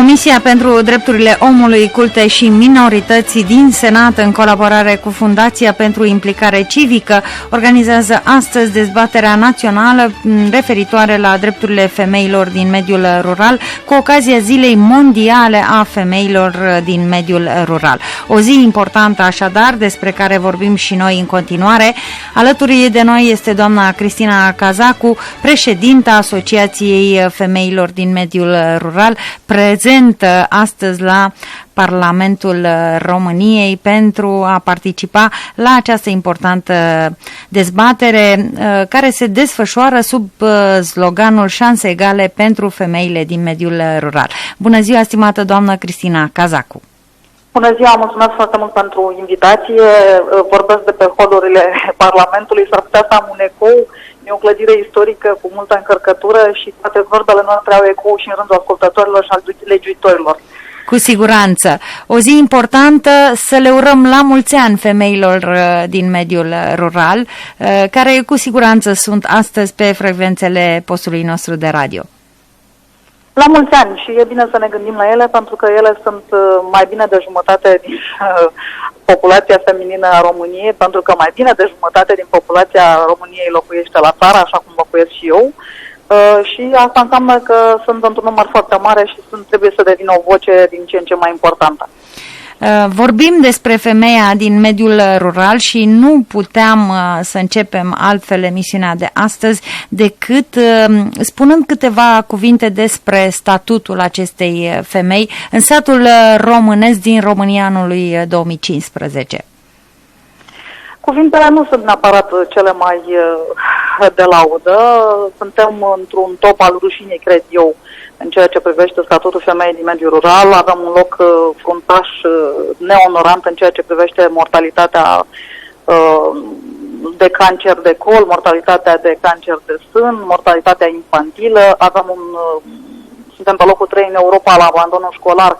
Comisia pentru Drepturile Omului, Culte și Minorități din Senat, în colaborare cu Fundația pentru Implicare Civică, organizează astăzi dezbaterea națională referitoare la drepturile femeilor din mediul rural, cu ocazia Zilei Mondiale a Femeilor din mediul rural. O zi importantă, așadar, despre care vorbim și noi în continuare. Alături de noi este doamna Cristina Cazacu, președinta Asociației Femeilor din mediul rural, prezentă astăzi la Parlamentul României pentru a participa la această importantă dezbatere care se desfășoară sub sloganul Șanse egale pentru femeile din mediul rural. Bună ziua, stimată doamnă Cristina Cazacu! Bună ziua, mulțumesc foarte mult pentru invitație. Vorbesc de pe holurile Parlamentului, s-ar putea să am un ecou. E o clădire istorică cu multă încărcătură și toate vorbele noastre au ecou și în rândul ascultătorilor și al legiuitorilor. Cu siguranță. O zi importantă, să le urăm la mulți ani femeilor din mediul rural, care cu siguranță sunt astăzi pe frecvențele postului nostru de radio. La mulți ani, și e bine să ne gândim la ele, pentru că ele sunt mai bine de jumătate din populația feminină a României, pentru că mai bine de jumătate din populația României locuiește la țară, așa cum locuiesc și eu. Și asta înseamnă că sunt într-un număr foarte mare și trebuie să devină o voce din ce în ce mai importantă. Vorbim despre femeia din mediul rural și nu puteam să începem altfel emisiunea de astăzi decât spunând câteva cuvinte despre statutul acestei femei în satul românesc din România anului 2015. Cuvintele nu sunt neapărat cele mai de laudă. Suntem într-un top al rușinii, cred eu, în ceea ce privește statutul femeii din mediul rural. Avem un loc fruntaș neonorant în ceea ce privește mortalitatea de cancer de col, mortalitatea de cancer de sân, mortalitatea infantilă. Suntem pe locul 3 în Europa la abandonul școlar,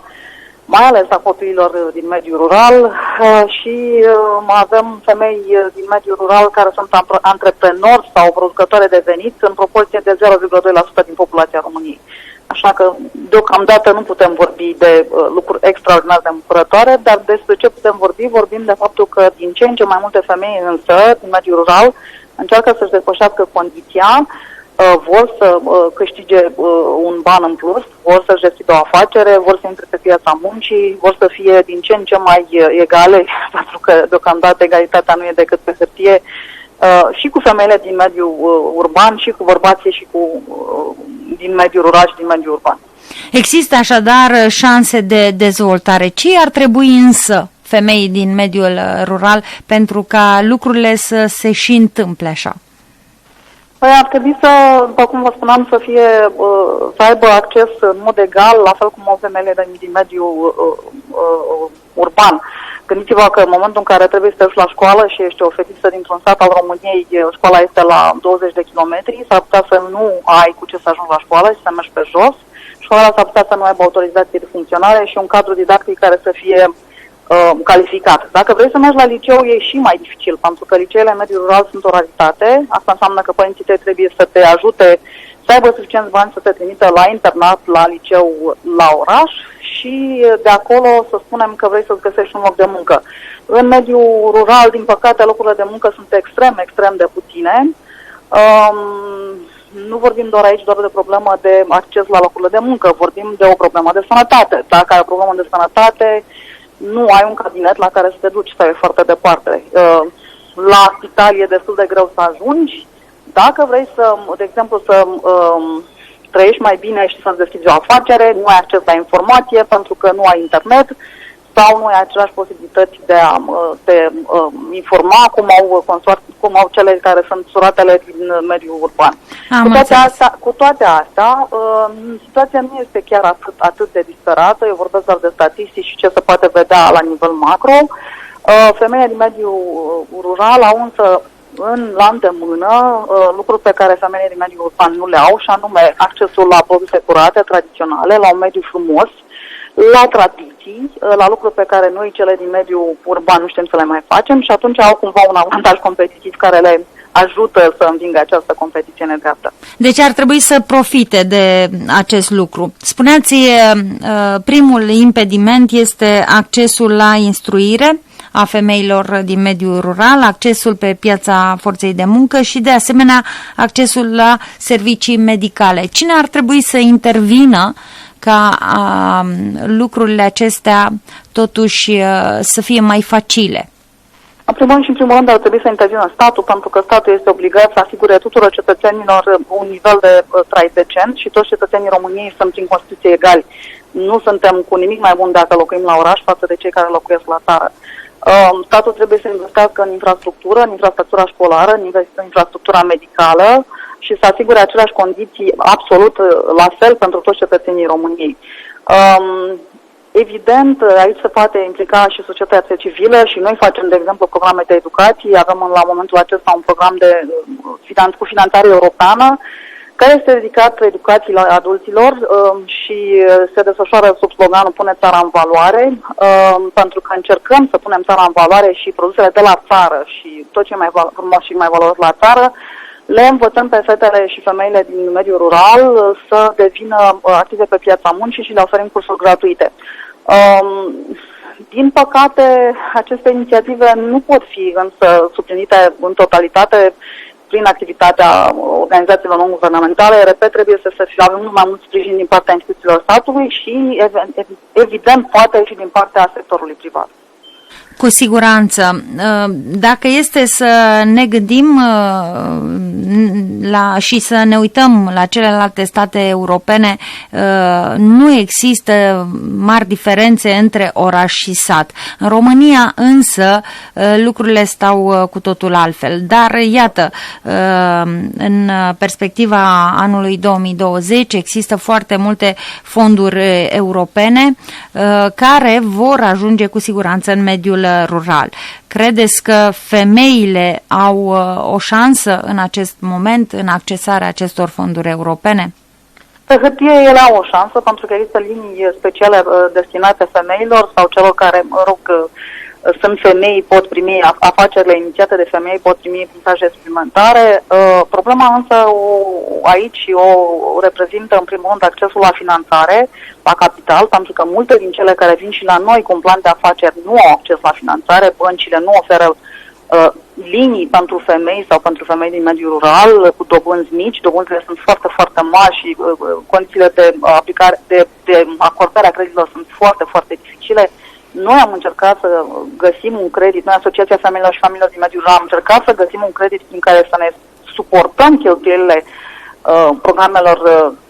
mai ales a copiilor din mediul rural, și avem femei din mediul rural care sunt antreprenori sau producătoare de venit în proporție de 0,2% din populația României. Așa că, deocamdată, nu putem vorbi de lucruri extraordinar de îmbucurătoare, dar despre ce putem vorbi? Vorbim de faptul că din ce în ce mai multe femei însă, din mediul rural, încearcă să-și depășească condiția, vor să câștige un ban în plus, vor să-și deschidă o afacere, vor să intre pe piața muncii, vor să fie din ce în ce mai egale, pentru că deocamdată egalitatea nu e decât pe hârtie, și cu femeile din mediul urban, și cu bărbații și din mediul rural și din mediul urban. Există așadar șanse de dezvoltare. Ce ar trebui însă femeii din mediul rural pentru ca lucrurile să se și întâmple așa? Păi ar trebui să, după cum vă spuneam, să aibă acces în mod egal, la fel cum au femeile din mediul urban. Gândiți-vă că în momentul în care trebuie să te duci la școală și ești o fetiță dintr-un sat al României, școala este la 20 de kilometri, s-ar putea să nu ai cu ce să ajungi la școală și să mergi pe jos. Școala s-ar putea să nu aibă autorizație de funcționare și un cadru didactic care să fie calificat. Dacă vrei să mergi la liceu, e și mai dificil, pentru că liceele în mediul rural sunt o raritate. Asta înseamnă că părinții tăi trebuie să te ajute să aibă suficienți bani să te trimită la internat, la liceu, la oraș, și de acolo să spunem că vrei să-ți găsești un loc de muncă. În mediul rural, din păcate, locurile de muncă sunt extrem de puține. Nu vorbim doar aici doar de problemă de acces la locurile de muncă, vorbim de o problemă de sănătate. Dacă ai o problemă de sănătate, nu ai un cabinet la care să te duci, sau e foarte departe. La spital e destul de greu să ajungi. Dacă vrei de exemplu, să trăiești mai bine și să-ți deschizi o afacere, nu ai acces la informație pentru că nu ai internet sau nu ai aceleași posibilități de a te informa cum au cele care sunt suratele din mediul urban. Cu toate astea, situația nu este chiar atât de disperată. Eu vorbesc doar de statistici și ce se poate vedea la nivel macro. Femeile din mediul rural au însă la îndemână lucruri pe care femeile din mediul urban nu le au, și anume accesul la produse curate, tradiționale, la un mediu frumos, la tradiții, la lucruri pe care noi, cele din mediul urban, nu știm să le mai facem, și atunci au cumva un avantaj competitiv care le ajută să învingă această competiție nedreaptă. Deci ar trebui să profite de acest lucru. Spuneați, primul impediment este accesul la instruire a femeilor din mediul rural, accesul pe piața forței de muncă și, de asemenea, accesul la servicii medicale. Cine ar trebui să intervină ca lucrurile acestea totuși să fie mai facile? În primul rând și în primul rând ar trebui să intervină statul, pentru că statul este obligat să asigure tuturor cetățenilor un nivel de trai decent și toți cetățenii României sunt prin Constituție egali. Nu suntem cu nimic mai bun dacă locuim la oraș față de cei care locuiesc la țară. Statul trebuie să investească în infrastructură, în infrastructura școlară, în infrastructura medicală și să asigure aceleași condiții absolut la fel pentru toți cetățenii României. Evident, aici se poate implica și societatea civilă și noi facem, de exemplu, programe de educație. Avem la momentul acesta un program cu finanțare europeană care este dedicat educației adulților și se desfășoară sub sloganul Pune țara în valoare, pentru că încercăm să punem țara în valoare și produsele de la țară și tot ce e mai frumos și mai valoros la țară, le învățăm pe fetele și femeile din mediul rural să devină active pe piața muncii și le oferim cursuri gratuite. Din păcate, aceste inițiative nu pot fi însă suplinite în totalitate prin activitatea organizațiilor non-guvernamentale. Repet, trebuie să avem mai mult sprijin din partea instituțiilor statului și, evident, poate și din partea sectorului privat. Cu siguranță. Dacă este să ne gândim și să ne uităm la celelalte state europene, nu există mari diferențe între oraș și sat. În România însă lucrurile stau cu totul altfel. Dar iată, în perspectiva anului 2020 există foarte multe fonduri europene care vor ajunge cu siguranță în mediul rural. Credeți că femeile au o șansă în acest moment în accesarea acestor fonduri europene? Pe hârtie ele au o șansă, pentru că există linii speciale destinate femeilor sau celor care, sunt femei, pot primi afacerile inițiate de femei, pot primi puntaje suplimentare. Problema însă aici o reprezintă în primul rând accesul la finanțare, la capital, pentru că multe din cele care vin și la noi cu un plan de afaceri nu au acces la finanțare, băncile nu oferă linii pentru femei sau pentru femei din mediul rural cu dobânzi mici, dobânzile sunt foarte, foarte mari și condițiile de aplicare, de acordare a creditelor sunt foarte, foarte dificile. Noi am încercat să găsim un credit, noi Asociația Femeilor și Familiilor din mediul rural am încercat să găsim un credit prin care să ne suportăm cheltuielile programelor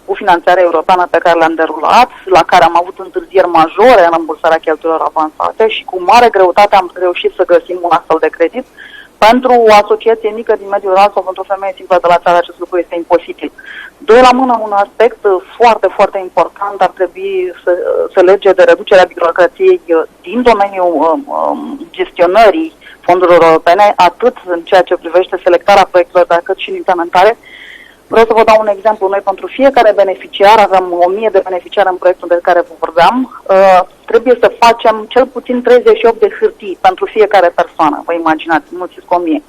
cu finanțare europeană pe care le-am derulat, la care am avut întârzieri majore în rambursarea cheltuielilor avansate și cu mare greutate am reușit să găsim un astfel de credit. Pentru o asociație mică din mediul rural sau pentru o femeie simplă de la țară acest lucru este imposibil. Doi la mână, un aspect foarte, foarte important ar trebui să lege de reducerea birocrației din domeniul gestionării fondurilor europene, atât în ceea ce privește selectarea proiectelor, dar cât și în implementare. Vreau să vă dau un exemplu. Noi pentru fiecare beneficiar, avem 1000 de beneficiari în proiectul de care vă vorbeam, trebuie să facem cel puțin 38 de hârtii pentru fiecare persoană. Vă imaginați, mulțiți cu 1000.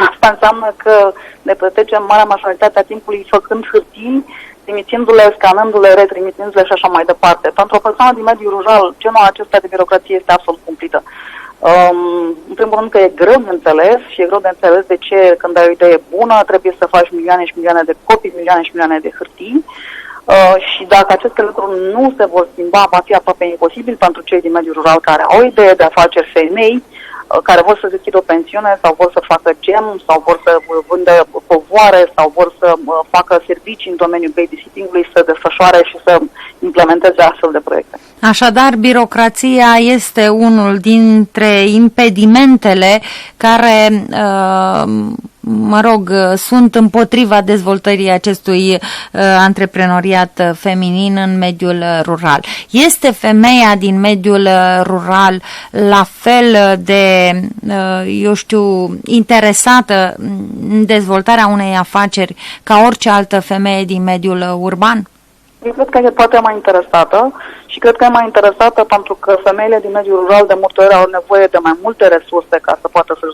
Asta înseamnă că ne petrecem marea majoritate a timpului făcând hârtii, trimițându-le, scanându-le, retrimițându-le și așa mai departe. Pentru o persoană din mediul rural, genul acesta de birocrație este absolut cumplită. În primul rând că e greu de înțeles și e greu de înțeles de ce când ai o idee bună trebuie să faci milioane și milioane de copii, milioane și milioane de hârtii și dacă aceste lucruri nu se vor schimba, va fi aproape imposibil pentru cei din mediul rural care au o idee de afaceri, femei care vor să deschidă o pensiune sau vor să facă gem sau vor să vândă povoare sau vor să facă servicii în domeniul babysitting-ului, să desfășoare și să implementeze astfel de proiecte. Așadar, birocrația este unul dintre impedimentele care, sunt împotriva dezvoltării acestui antreprenoriat feminin în mediul rural. Este femeia din mediul rural la fel de, interesată în dezvoltarea unei afaceri ca orice altă femeie din mediul urban? Eu cred că e poate mai interesată și cred că e mai interesată pentru că femeile din mediul rural de multe ori au nevoie de mai multe resurse ca să poată să